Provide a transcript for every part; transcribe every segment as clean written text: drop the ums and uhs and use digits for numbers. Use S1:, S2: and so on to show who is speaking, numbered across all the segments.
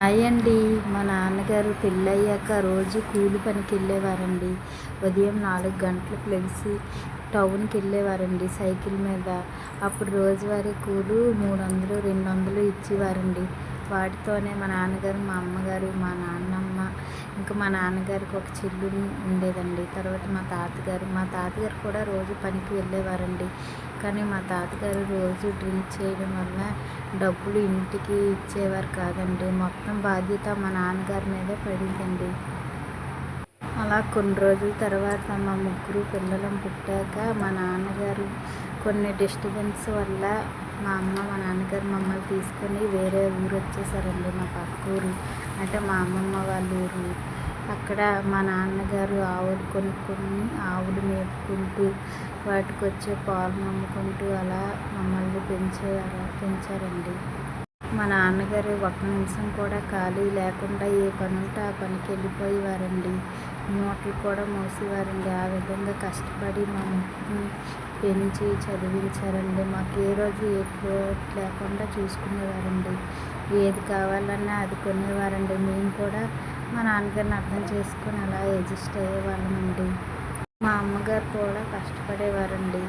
S1: అండి. మా నాన్నగారు పెళ్ళయ్యాక రోజు కూలి పనికి వెళ్ళేవారండి. ఉదయం 4 గంటలకు లెగిసి టౌన్కి వెళ్ళేవారండి సైకిల్ మీద. అప్పుడు రోజువారీ కూలి 300, 200 ఇచ్చేవారండి. వాటితోనే మా నాన్నగారు, మా అమ్మగారు, మా నాన్నమ్మ, ఇంకా మా నాన్నగారికి ఒక చెల్లి ఉండేదండి. తర్వాత మా తాతగారు కూడా రోజు పనికి వెళ్ళేవారండి. కానీ మా తాతగారు రోజు డ్రింక్ చేయడం వల్ల డబ్బులు ఇంటికి ఇచ్చేవారు కాదండి. మొత్తం బాధ్యత మా నాన్నగారి మీదే పడిందండి. అలా కొన్ని రోజుల తర్వాత మా ముగ్గురు పిల్లలం పుట్టాక మా నాన్నగారు కొన్ని డిస్టర్బెన్స్ వల్ల మా అమ్మ, మా నాన్నగారు మమ్మల్ని తీసుకొని వేరే ఊరు వచ్చేసారండి. మా పక్క ఊరు అంటే మా అమ్మమ్మ వాళ్ళ ఊరు. అక్కడ మా నాన్నగారు ఆవులు కొనుక్కొని ఆవులు మేపుకుంటూ వాటికి వచ్చే పాలు నమ్ముకుంటూ అలా మమ్మల్ని పెంచారండి. మా నాన్నగారు ఒక్క నిమిషం కూడా ఖాళీ లేకుండా ఏ పని ఉంటే ఆ పనికి వెళ్ళిపోయేవారండి. మూటలు కూడా మోసేవారండి. ఆ విధంగా కష్టపడి మా ముగ్గురిని పెంచి చదివించారండి. మాకు ఏ రోజు ఏ లోటు లేకుండా చూసుకునేవారండి. ఏది కావాలన్నా అది కొనేవారండి. మేము కూడా మా నాన్నగారిని అర్థం చేసుకొని అలా అడ్జస్ట్ అయ్యేవాళ్ళమండి. మా అమ్మగారు కూడా కష్టపడేవారండి.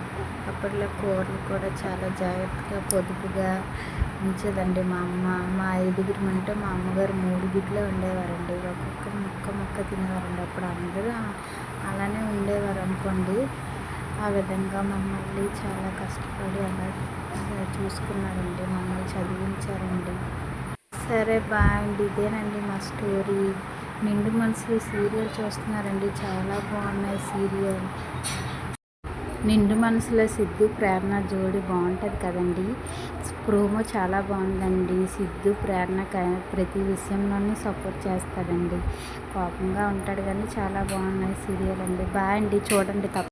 S1: అప్పట్లో కూరలు కూడా చాలా జాగ్రత్తగా పొదుపుగా ఉంచేదండి మా అమ్మ. మా 5గురం అంటే మా అమ్మగారు 3 గుడ్లే ఉండేవారండి. ఒక్కొక్కరు ముక్క తినేవారండి. అప్పుడు అందరూ అలానే ఉండేవారు అనుకోండి. ఆ విధంగా మమ్మల్ని చాలా కష్టపడి అలా చూసుకున్నారండి. మమ్మల్ని చదివించారండి. సరే బాయ్ అండి. ఇదేనండి మా స్టోరీ. నిండు మనసులు సీరియల్ చూస్తున్నారండి. చాలా బాగున్నాయి సీరియల్. నిండు మనసులో సిద్ధు ప్రేరణ జోడి బాగుంటుంది కదండి. ప్రోమో చాలా బాగుందండి. సిద్ధు ప్రేరణ ప్రతి విషయంలోనే సపోర్ట్ చేస్తాడండి. కోపంగా ఉంటాడు కానీ చాలా బాగున్నాయి సీరియల్ అండి. బాయ్ అండి. చూడండి తప్ప